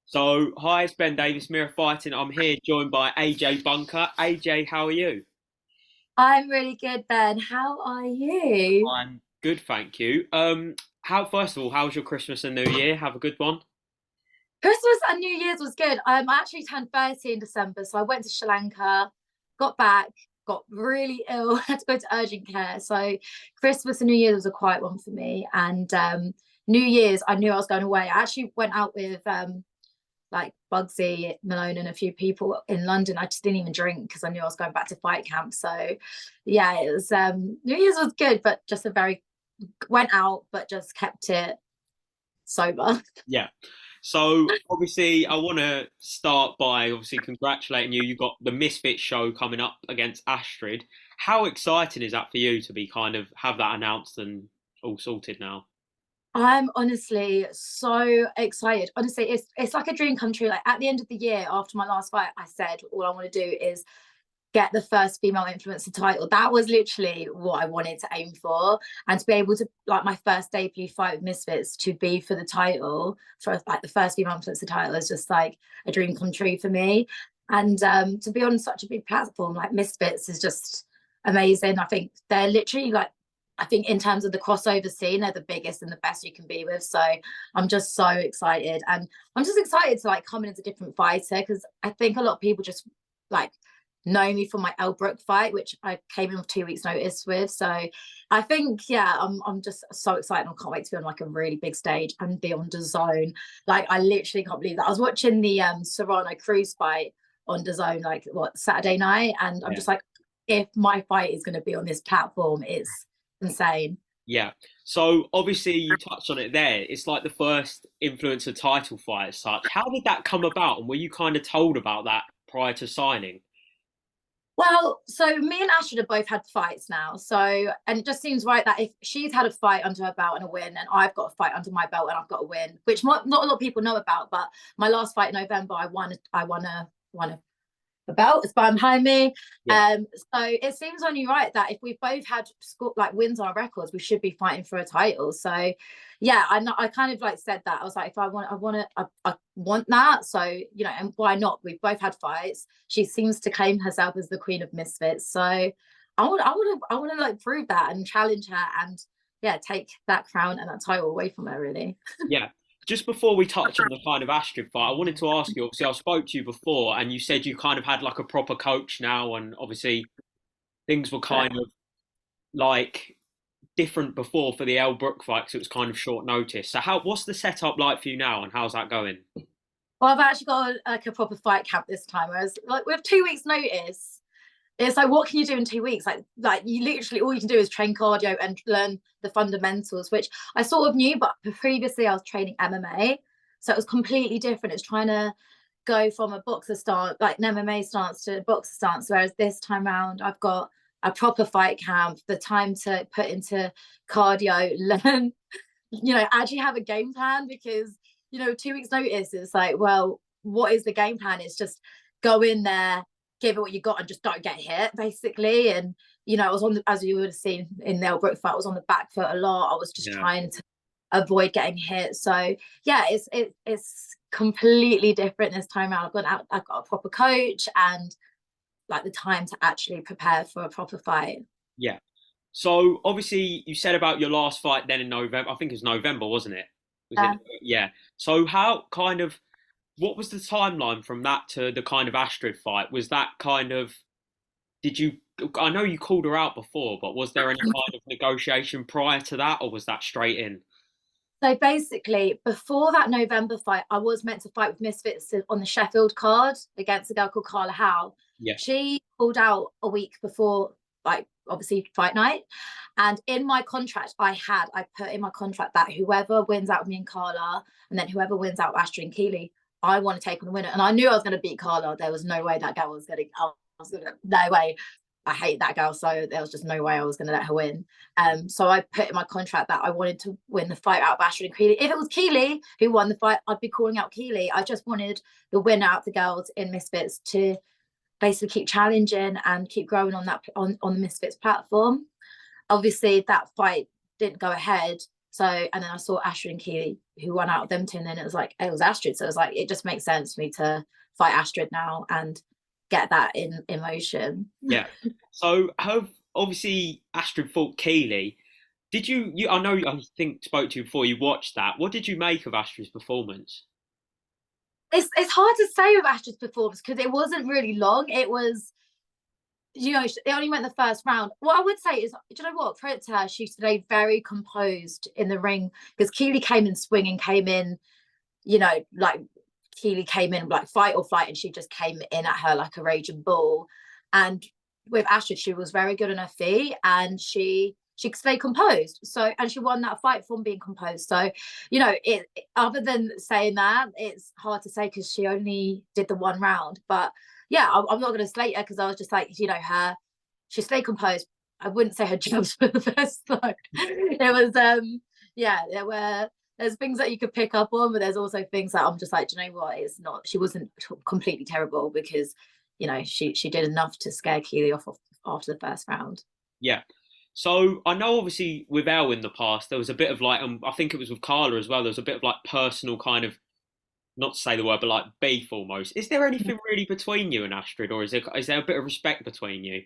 So, hi, it's Ben Davis, Mirror Fighting. I'm here joined by AJ Bunker. AJ, how are you? I'm really good, Ben. How are you? I'm good, thank you. How first of all, how was your Christmas and New Year? Have a good one. Christmas and New Year's was good. I actually turned 30 in December, so I went to Sri Lanka, got back, got really ill, had to go to urgent care. So Christmas and New Year's was a quiet one for me. And New Year's, I knew I was going away. I actually went out with like Bugsy, Malone, and a few people in London. I just didn't even drink because I knew I was going back to fight camp. So yeah, it was New Year's was good, but just a very went out, but just kept it sober. Yeah. So, obviously, I want to start by obviously congratulating you. You got the Misfits show coming up against Astrid. How exciting is that for you to be kind of have that announced and all sorted now? I'm honestly so excited. Honestly, it's like a dream come true. Like at the end of the year, after my last fight, I said all I want to do is get the first female influencer title. That was literally what I wanted to aim for, and to be able to like my first debut fight with Misfits to be for the title, for like the first female influencer title, is just like a dream come true for me. And to be on such a big platform like Misfits is just amazing. I think they're literally like, I think in terms of the crossover scene, they're the biggest and the best you can be with. So I'm just so excited, and I'm just excited to like come in as a different fighter, because I think a lot of people just like know me from my Elle Brooke fight, which I came in with 2 weeks notice with. So I think, yeah, I'm just so excited. I can't wait to be on like a really big stage and be on DAZN. Like I literally can't believe that. I was watching the Serrano Cruz fight on DAZN like what Saturday night, and I'm Yeah. just like, if my fight is going to be on this platform, it's insane. Yeah. So obviously you touched on it there. It's like the first influencer title fight as such. How did that come about, and were you kind of told about that prior to signing? Well, so me and Astrid have both had fights now. So, and it just seems right that if she's had a fight under her belt and a win, and I've got a fight under my belt and I've got a win, which not a lot of people know about. But my last fight in November, I won a belt. It's behind me. Yeah. So it seems only right that if we've both had like wins on our records, we should be fighting for a title. So yeah, I kind of like said that. I was like, if I want that. So, and why not? We've both had fights. She seems to claim herself as the queen of misfits. So I want to like prove that and challenge her, and yeah, take that crown and that title away from her, really. Yeah. Just before we touch on the kind of Astrid fight, I wanted to ask you, obviously I spoke to you before and you said you kind of had like a proper coach now, and obviously things were kind of like different before for the Elle Brooke fight because it was kind of short notice. So what's the setup like for you now, and how's that going? Well, I've actually got like a proper fight camp this time. Whereas like with 2 weeks notice, it's like what can you do in 2 weeks? Like you literally all you can do is train cardio and learn the fundamentals, which I sort of knew, but previously I was training MMA, so it was completely different. It's trying to go from a boxer stance, like an MMA stance, to a boxer stance. Whereas this time around, I've got a proper fight camp, the time to put into cardio, learn, actually have a game plan, because 2 weeks notice is like, well, what is the game plan? It's just go in there, give it what you got, and just don't get hit, basically. And I was as you would have seen in the Elle Brooke fight, I was on the back foot a lot. I was just Yeah. trying to avoid getting hit. So yeah, it's completely different this time around. I've got a proper coach and like the time to actually prepare for a proper fight. Yeah. So obviously you said about your last fight then in November. I think it was November, wasn't it? Was it? Yeah. Yeah. So how kind of what was the timeline from that to the kind of Astrid fight? Was that kind of did you I know you called her out before, but was there any kind of negotiation prior to that, or was that straight in? So basically, before that November fight, I was meant to fight with Misfits on the Sheffield card against a girl called Carla Howe. Yeah. She pulled out a week before, like obviously fight night. And in my contract, I put in my contract that whoever wins out with me and Carla, and then whoever wins out with Astrid and Keeley, I want to take on the winner. And I knew I was going to beat Carla. There was no way that girl was going to. No way. I hate that girl, so there was just no way I was going to let her win. So I put in my contract that I wanted to win the fight out of Astrid and Keeley. If it was Keeley who won the fight, I'd be calling out Keeley. I just wanted the winner out of the girls in Misfits to basically keep challenging and keep growing on the Misfits platform. Obviously, that fight didn't go ahead, So, and then I saw Astrid and Keely, who won out of them two, and then it was like, it was Astrid. So it was like, it just makes sense for me to fight Astrid now and get that in motion. Yeah. So have obviously Astrid fought Keely. Did you I know I think spoke to you before you watched that. What did you make of Astrid's performance? It's hard to say with Astrid's performance because it wasn't really long. It was, you know, it only went the first round. What I would say is, do you know what? Credit to her, she stayed very composed in the ring because Keely came in swinging, came in, you know, like Keely came in like fight or flight, and she just came in at her like a raging bull. And with Astrid, she was very good on her feet, and she stayed composed. So, and she won that fight from being composed. So, you know, it other than saying that, it's hard to say because she only did the one round. But yeah, I'm not going to slate her because I was just like, you know, she stayed composed. I wouldn't say her jumps were the best though. It was yeah, there's things that you could pick up on, but there's also things that I'm just like, do you know what? It's not, she wasn't completely terrible because, you know, she did enough to scare Keely off after the first round. Yeah. So I know obviously with Elle in the past there was a bit of like I think it was with Carla as well. There was a bit of like personal kind of, not to say the word, but like beef almost. Is there anything really between you and Astrid, or is there a bit of respect between you?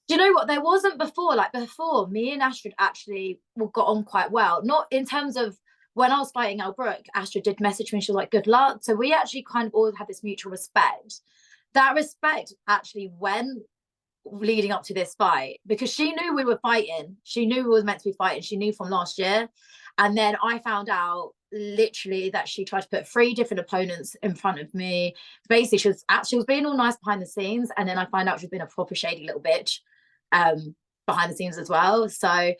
Do you know what? There wasn't before. Like before, me and Astrid actually got on quite well. Not in terms of when I was fighting Elle Brooke, Astrid did message me and she was like, good luck. So we actually kind of always had this mutual respect. That respect actually went leading up to this fight because she knew we were fighting. She knew we were meant to be fighting. She knew from last year. And then I found out literally that she tried to put 3 different opponents in front of me. Basically, she was being all nice behind the scenes. And then I find out she's been a proper shady little bitch behind the scenes as well. So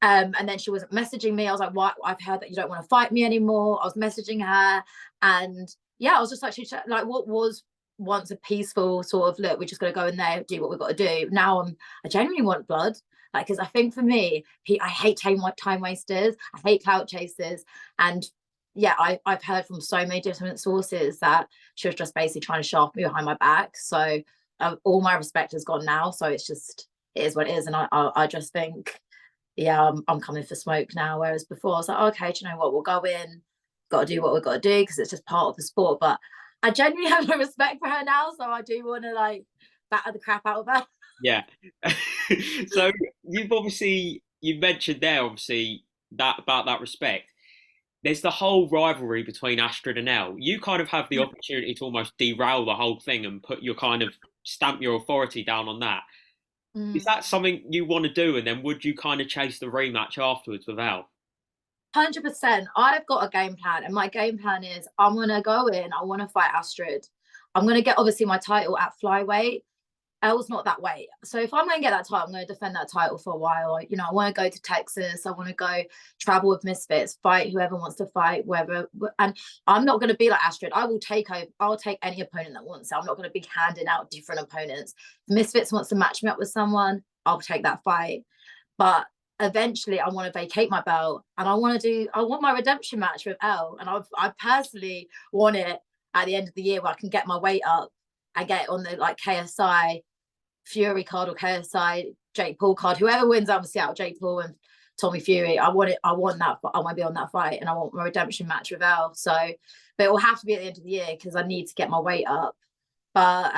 and then she wasn't messaging me. I was like, what? I've heard that you don't want to fight me anymore. I was messaging her, and yeah, I was just like, like what was once a peaceful sort of look, we just got to go in there, do what we've got to do. Now I genuinely want blood, like, because I think for me, I hate time wasters, I hate clout chasers, and yeah, I've heard from so many different sources that she was just basically trying to shaft me behind my back. So all my respect has gone now. So it's just, it is what it is, and I just think, yeah, I'm coming for smoke now. Whereas before I was like, okay, do you know what? We'll go in, got to do what we've got to do because it's just part of the sport. But I genuinely have no respect for her now, so I do want to like batter the crap out of her. Yeah. So you've mentioned there obviously that about that respect. There's the whole rivalry between Astrid and Elle. You kind of have the opportunity to almost derail the whole thing and put your kind of stamp your authority down on that. Is that something you want to do? And then would you kind of chase the rematch afterwards with Elle? 100%. I've got a game plan, and my game plan is I'm gonna go in. I want to fight Astrid. I'm gonna get obviously my title at flyweight. Elle's not that weight, so if I'm gonna get that title, I'm gonna defend that title for a while. You know, I want to go to Texas. I want to go travel with Misfits, fight whoever wants to fight, wherever. And I'm not gonna be like Astrid. I will take over. I'll take any opponent that wants it. I'm not gonna be handing out different opponents. If Misfits wants to match me up with someone, I'll take that fight. But eventually I want to vacate my belt, and I want my redemption match with Elle, and I personally want it at the end of the year where I can get my weight up and get it on the like KSI Fury card or KSI Jake Paul card, whoever wins obviously out of Jake Paul and Tommy Fury. I want that, I want to be on that fight, and I want my redemption match with Elle. So but it will have to be at the end of the year because I need to get my weight up. But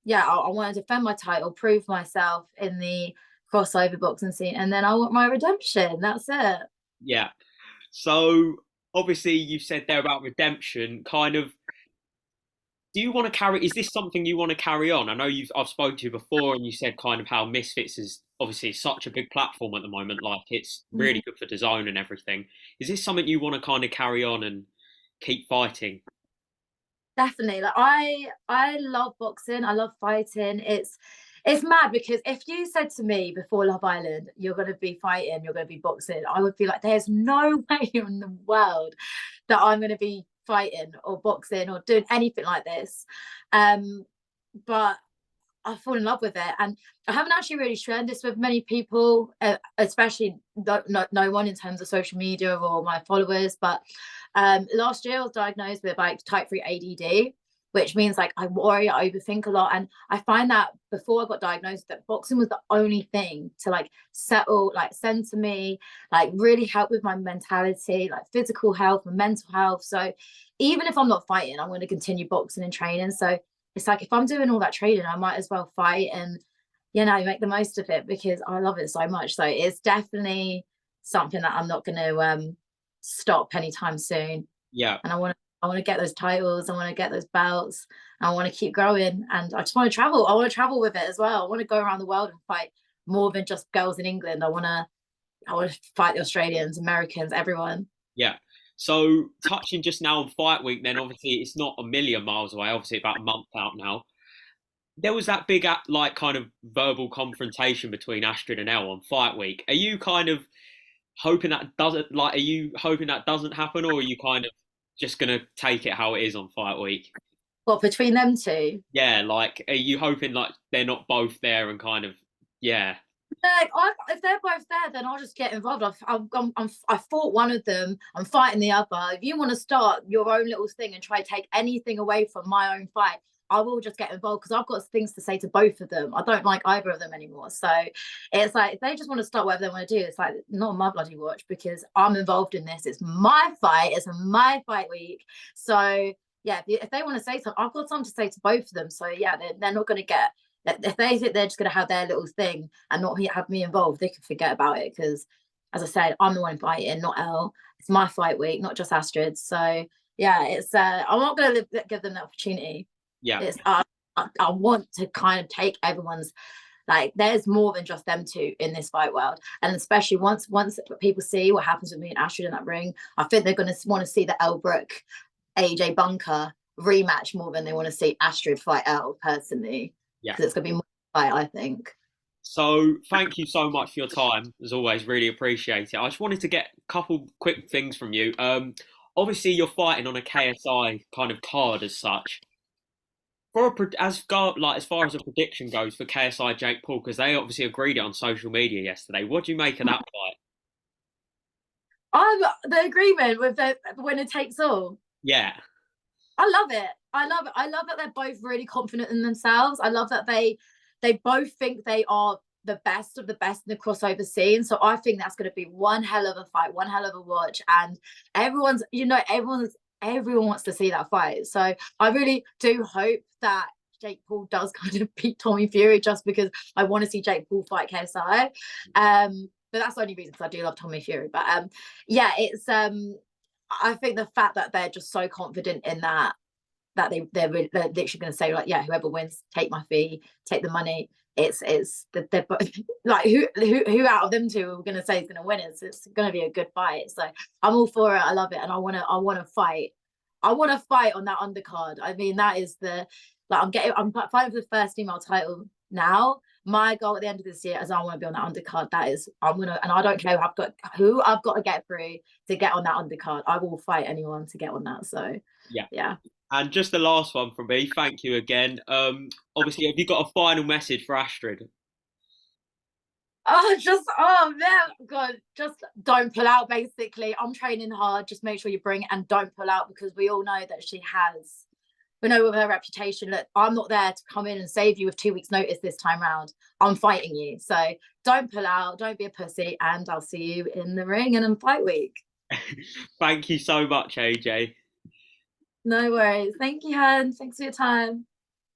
yeah, I want to defend my title, prove myself in the crossover boxing scene, and then I want my redemption. That's it. Yeah. So obviously you've said there about redemption. Kind of, do you want to carry? Is this something you want to carry on? I know I've spoken to you before, and you said kind of how Misfits is obviously such a big platform at the moment. Like it's really good for DAZN and everything. Is this something you want to kind of carry on and keep fighting? Definitely. Like I love boxing. I love fighting. It's mad because if you said to me before Love Island, you're going to be fighting, you're going to be boxing, I would be like, there's no way in the world that I'm going to be fighting or boxing or doing anything like this. But I fall in love with it, and I haven't actually really shared this with many people, especially no one in terms of social media or my followers. But last year I was diagnosed with like type 3 ADD, which means like I worry, I overthink a lot. And I find that before I got diagnosed, that boxing was the only thing to like settle, like center me, like really help with my mentality, like physical health and mental health. So even if I'm not fighting, I'm going to continue boxing and training. So it's like if I'm doing all that training, I might as well fight and, you know, make the most of it because I love it so much. So it's definitely something that I'm not going to stop anytime soon. Yeah. And I want to get those titles. I want to get those belts. I want to keep growing, and I just want to travel. I want to travel with it as well. I want to go around the world and fight more than just girls in England. I want to fight the Australians, Americans, everyone. Yeah. So touching just now on fight week, then obviously it's not a million miles away. Obviously about a month out now. There was that big like kind of verbal confrontation between Astrid and Elle on fight week. Are you kind of hoping that doesn't like? Are you hoping that doesn't happen, or are you kind of just gonna take it how it is on fight week? What, between them two? Yeah, like are you hoping like they're not both there and kind of yeah, Like, if they're both there, then I'll just get involved. I fought one of them. I'm fighting the other. If you want to start your own little thing and try to take anything away from my own fight, I will just get involved because I've got things to say to both of them. I don't like either of them anymore. So it's like if they just want to start whatever they want to do, it's like not my bloody watch because I'm involved in this. It's my fight. It's my fight week. So yeah, if they want to say something, I've got something to say to both of them. So yeah, they're not going to get. If they think they're just going to have their little thing and not have me involved, they can forget about it because, as I said, I'm the one fighting, not Elle. It's my fight week, not just Astrid. So yeah, it's I'm not going to give them the opportunity. yeah, It's I want to kind of take everyone's like. There's more than just them two in this fight world, and especially once people see what happens with me and Astrid in that ring, I think they're going to want to see the Elle Brooke, AJ Bunker rematch more than they want to see Astrid fight Elle personally. yeah. Because it's going to be more fight, I think. So thank you so much for your time, as always. Really appreciate it. I just wanted to get a couple quick things from you. Obviously you're fighting on a KSI kind of card as such. For as far as a prediction goes for KSI Jake Paul, because they obviously agreed it on social media yesterday. What do you make of that fight? I'm the agreement with the winner takes all. Yeah, I love it. I love it. I love that they're both really confident in themselves. I love that they both think they are the best of the best in the crossover scene. So I think that's going to be one hell of a fight, one hell of a watch, and everyone wants to see that fight. So I really do hope that Jake Paul does kind of beat Tommy Fury just because I want to see Jake Paul fight KSI. But that's the only reason because I do love Tommy Fury. But yeah, it's I think the fact that they're just so confident in that they're literally going to say like, yeah, whoever wins, take my fee, take the money. It's they're like who out of them two are going to say is going to win? It's going to be a good fight. So I'm all for it. I love it, and I want to fight. I want to fight on that undercard. I mean, that is the like I'm fighting for the first female title now. My goal at the end of this year is I want to be on that undercard. That is, and I don't care who I've got to get through to get on that undercard. I will fight anyone to get on that. So yeah. And just the last one from me. Thank you again. Obviously, have you got a final message for Astrid? Oh man, God, just don't pull out. Basically, I'm training hard. Just make sure you bring it and don't pull out because we all know that we know with her reputation that I'm not there to come in and save you with 2 weeks notice this time round. I'm fighting you. So don't pull out, don't be a pussy, and I'll see you in the ring and in fight week. Thank you so much, AJ. No worries. Thank you, Han. Thanks for your time.